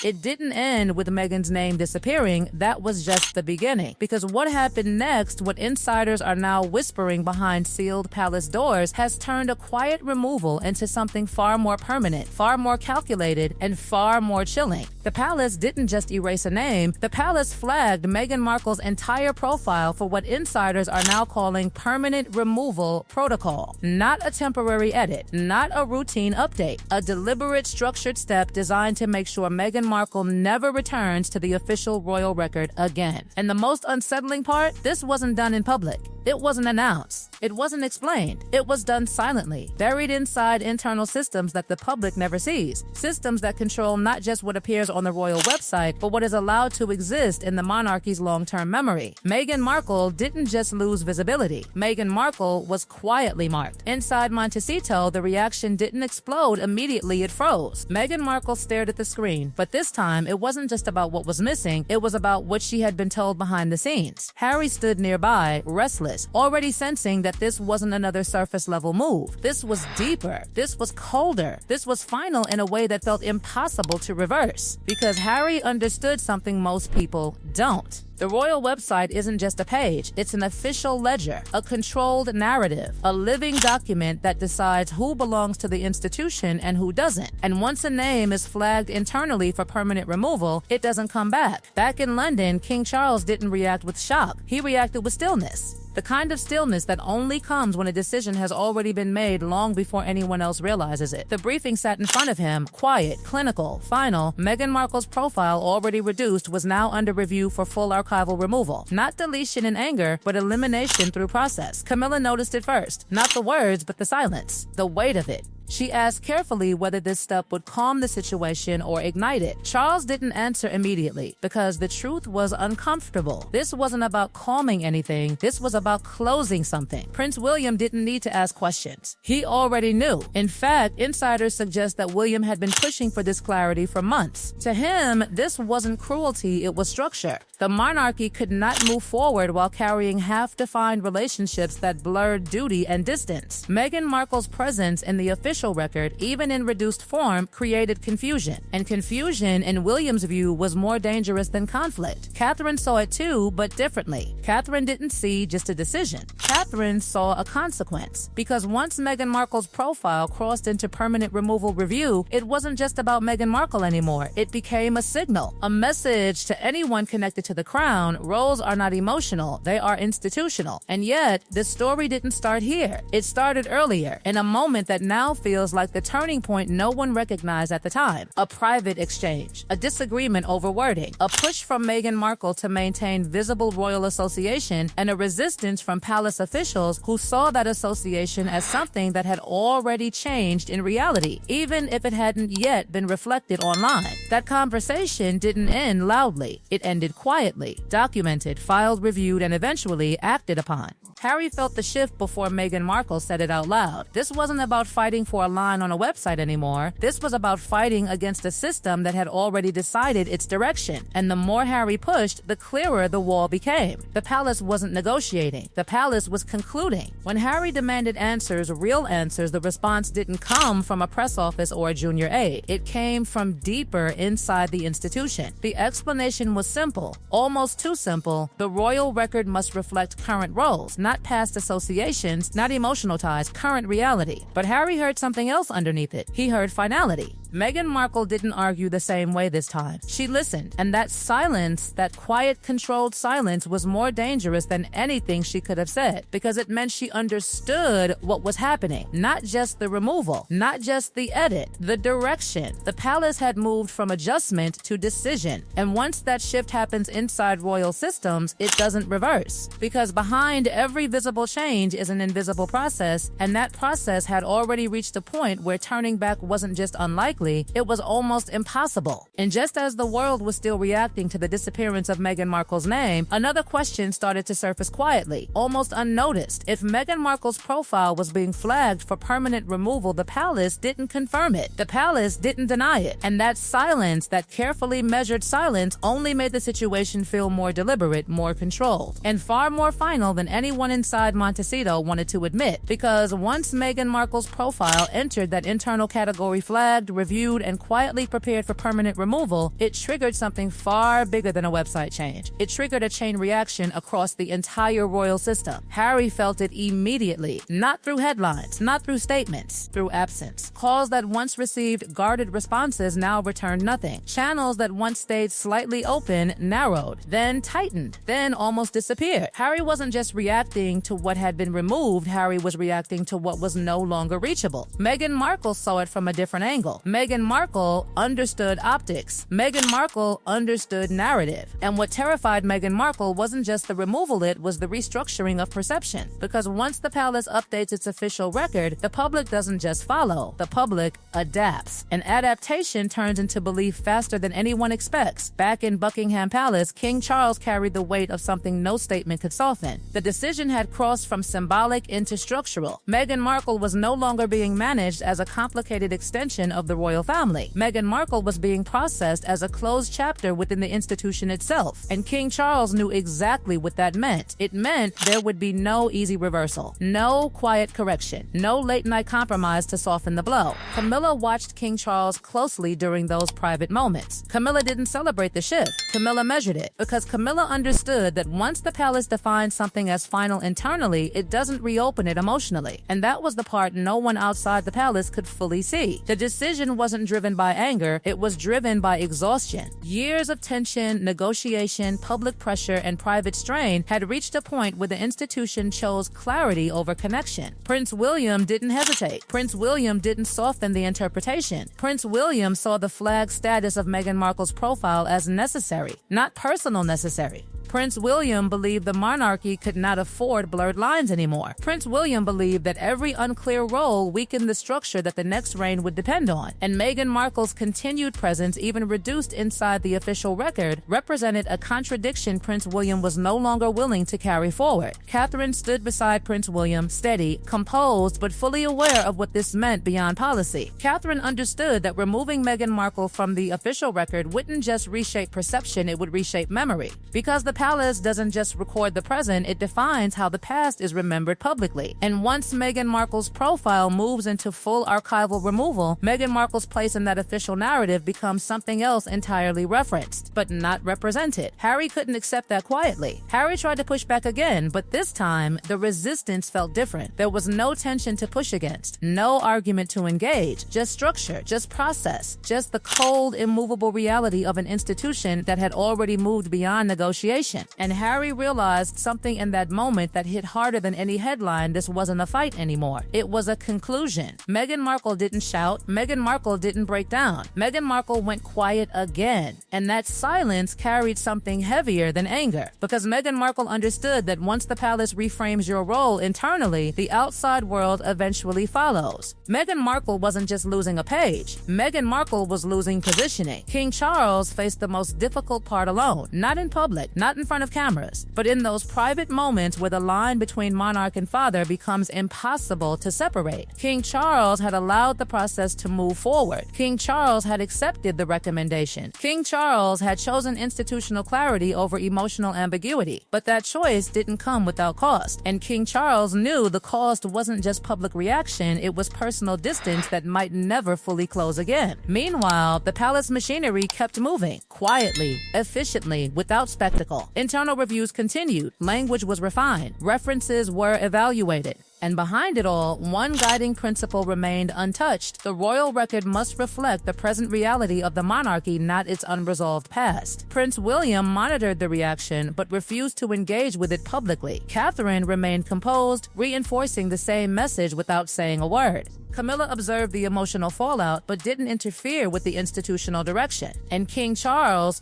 It didn't end with Meghan's name disappearing. That was just the beginning. Because what happened next, what insiders are now whispering behind sealed palace doors, has turned a quiet removal into something far more permanent, far more calculated, and far more chilling. The palace didn't just erase a name. The palace flagged Meghan Markle's entire profile for what insiders are now calling permanent removal protocol. Not a temporary edit, not a routine update, a deliberate, structured step designed to make sure Meghan Markle never returns to the official royal record again. And the most unsettling part, this wasn't done in public. It wasn't announced. It wasn't explained. It was done silently, buried inside internal systems that the public never sees. Systems that control not just what appears on the royal website, but what is allowed to exist in the monarchy's long-term memory. Meghan Markle didn't just lose visibility. Meghan Markle was quietly marked. Inside Montecito, the reaction didn't explode immediately, it froze. Meghan Markle stared at the screen, but this time it wasn't just about what was missing, it was about what she had been told behind the scenes. Harry stood nearby, restless, already sensing that this wasn't another surface-level move. This was deeper. This was colder. This was final in a way that felt impossible to reverse. Because Harry understood something most people don't. The royal website isn't just a page, it's an official ledger, a controlled narrative, a living document that decides who belongs to the institution and who doesn't. And once a name is flagged internally for permanent removal, it doesn't come back. Back in London, King Charles didn't react with shock, he reacted with stillness. The kind of stillness that only comes when a decision has already been made long before anyone else realizes it. The briefing sat in front of him, quiet, clinical, final. Meghan Markle's profile, already reduced, was now under review for full archival removal. Not deletion in anger, but elimination through process. Camilla noticed it first. Not the words, but the silence. The weight of it. She asked carefully whether this step would calm the situation or ignite it. Charles didn't answer immediately because the truth was uncomfortable. This wasn't about calming anything. This was about closing something. Prince William didn't need to ask questions. He already knew. In fact, insiders suggest that William had been pushing for this clarity for months. To him, this wasn't cruelty, it was structure. The monarchy could not move forward while carrying half-defined relationships that blurred duty and distance. Meghan Markle's presence in the official record, even in reduced form, created confusion. And confusion, in William's view, was more dangerous than conflict. Catherine saw it too, but differently. Catherine didn't see just a decision. Catherine saw a consequence. Because once Meghan Markle's profile crossed into permanent removal review, it wasn't just about Meghan Markle anymore. It became a signal, a message to anyone connected to the crown. Roles are not emotional, they are institutional. And yet, this story didn't start here. It started earlier, in a moment that now feels like the turning point no one recognized at the time. A private exchange, a disagreement over wording, a push from Meghan Markle to maintain visible royal association, and a resistance from palace officials who saw that association as something that had already changed in reality, even if it hadn't yet been reflected online. That conversation didn't end loudly. It ended quietly, documented, filed, reviewed, and eventually acted upon. Harry felt the shift before Meghan Markle said it out loud. This wasn't about fighting for a line on a website anymore. This was about fighting against a system that had already decided its direction. And the more Harry pushed, the clearer the wall became. The palace wasn't negotiating. The palace was concluding. When Harry demanded answers, real answers, the response didn't come from a press office or a junior aide. It came from deeper inside the institution. The explanation was simple, almost too simple. The royal record must reflect current roles, not past associations, not emotional ties, current reality. But Harry heard something else underneath it. He heard finality. Meghan Markle didn't argue the same way this time. She listened, and that silence, that quiet, controlled silence, was more dangerous than anything she could have said, because it meant she understood what was happening. Not just the removal, not just the edit, the direction. The palace had moved from adjustment to decision, and once that shift happens inside royal systems, it doesn't reverse, because behind every visible change is an invisible process, and that process had already reached a point where turning back wasn't just unlikely, it was almost impossible. And just as the world was still reacting to the disappearance of Meghan Markle's name, another question started to surface quietly, almost unnoticed. If Meghan Markle's profile was being flagged for permanent removal, the palace didn't confirm it. The palace didn't deny it. And that silence, that carefully measured silence, only made the situation feel more deliberate, more controlled, and far more final than anyone inside Montecito wanted to admit. Because once Meghan Markle's profile entered that internal category flagged, reviewed, reviewed and quietly prepared for permanent removal, it triggered something far bigger than a website change. It triggered a chain reaction across the entire royal system. Harry felt it immediately, not through headlines, not through statements, through absence. Calls that once received guarded responses now returned nothing. Channels that once stayed slightly open narrowed, then tightened, then almost disappeared. Harry wasn't just reacting to what had been removed, Harry was reacting to what was no longer reachable. Meghan Markle saw it from a different angle. Meghan Markle understood optics. Meghan Markle understood narrative. And what terrified Meghan Markle wasn't just the removal, it was the restructuring of perception. Because once the palace updates its official record, the public doesn't just follow, the public adapts. And adaptation turns into belief faster than anyone expects. Back in Buckingham Palace, King Charles carried the weight of something no statement could soften. The decision had crossed from symbolic into structural. Meghan Markle was no longer being managed as a complicated extension of the royal family. Meghan Markle was being processed as a closed chapter within the institution itself. And King Charles knew exactly what that meant. It meant there would be no easy reversal, no quiet correction, no late-night compromise to soften the blow. Camilla watched King Charles closely during those private moments. Camilla didn't celebrate the shift. Camilla measured it, because Camilla understood that once the palace defines something as final internally, it doesn't reopen it emotionally. And that was the part no one outside the palace could fully see. The decision wasn't driven by anger, it was driven by exhaustion. Years of tension, negotiation, public pressure, and private strain had reached a point where the institution chose clarity over connection. Prince William didn't hesitate. Prince William didn't soften the interpretation. Prince William saw the flag status of Meghan Markle's profile as necessary, not personal necessary. Prince William believed the monarchy could not afford blurred lines anymore. Prince William believed that every unclear role weakened the structure that the next reign would depend on. And Meghan Markle's continued presence, even reduced inside the official record, represented a contradiction Prince William was no longer willing to carry forward. Catherine stood beside Prince William, steady, composed, but fully aware of what this meant beyond policy. Catherine understood that removing Meghan Markle from the official record wouldn't just reshape perception, it would reshape memory. Because the palace doesn't just record the present, it defines how the past is remembered publicly. And once Meghan Markle's profile moves into full archival removal, Meghan Markle's place in that official narrative becomes something else entirely referenced, but not represented. Harry couldn't accept that quietly. Harry tried to push back again, but this time, the resistance felt different. There was no tension to push against, no argument to engage, just structure, just process, just the cold, immovable reality of an institution that had already moved beyond negotiation. And Harry realized something in that moment that hit harder than any headline. This wasn't a fight anymore. It was a conclusion. Meghan Markle didn't shout. Meghan Markle didn't break down. Meghan Markle went quiet again. And that silence carried something heavier than anger. Because Meghan Markle understood that once the palace reframes your role internally, the outside world eventually follows. Meghan Markle wasn't just losing a page. Meghan Markle was losing positioning. King Charles faced the most difficult part alone. Not in public, not in front of cameras, but in those private moments where the line between monarch and father becomes impossible to separate. King Charles had allowed the process to move forward. King Charles had accepted the recommendation. King Charles had chosen institutional clarity over emotional ambiguity. But that choice didn't come without cost. And King Charles knew the cost wasn't just public reaction, it was personal distance that might never fully close again. Meanwhile, the palace machinery kept moving, quietly, efficiently, without spectacle. Internal reviews continued, language was refined, references were evaluated. And behind it all, one guiding principle remained untouched. The royal record must reflect the present reality of the monarchy, not its unresolved past. Prince William monitored the reaction, but refused to engage with it publicly. Catherine remained composed, reinforcing the same message without saying a word. Camilla observed the emotional fallout, but didn't interfere with the institutional direction. And King Charles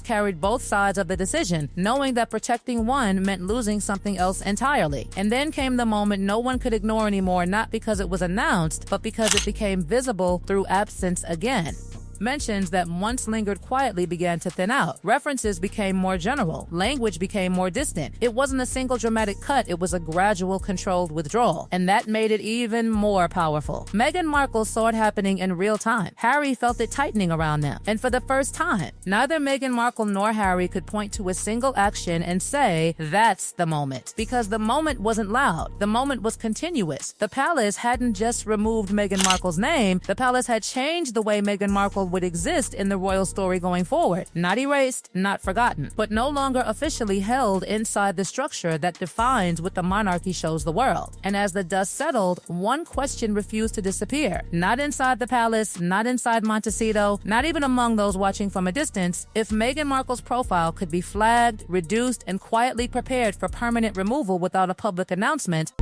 carried both sides of the decision, knowing that protecting one meant losing something else entirely. And then came the moment no one could ignore anymore, not because it was announced, but because it became visible through absence again. Mentions that once lingered quietly began to thin out. References became more general. Language became more distant. It wasn't a single dramatic cut, it was a gradual, controlled withdrawal. And that made it even more powerful. Meghan Markle saw it happening in real time. Harry felt it tightening around them. And for the first time, neither Meghan Markle nor Harry could point to a single action and say, that's the moment. Because the moment wasn't loud. The moment was continuous. The palace hadn't just removed Meghan Markle's name, the palace had changed the way Meghan Markle would exist in the royal story going forward. Not erased, not forgotten, but no longer officially held inside the structure that defines what the monarchy shows the world. And as the dust settled, one question refused to disappear. Not inside the palace, not inside Montecito, not even among those watching from a distance. If Meghan Markle's profile could be flagged, reduced, and quietly prepared for permanent removal without a public announcement,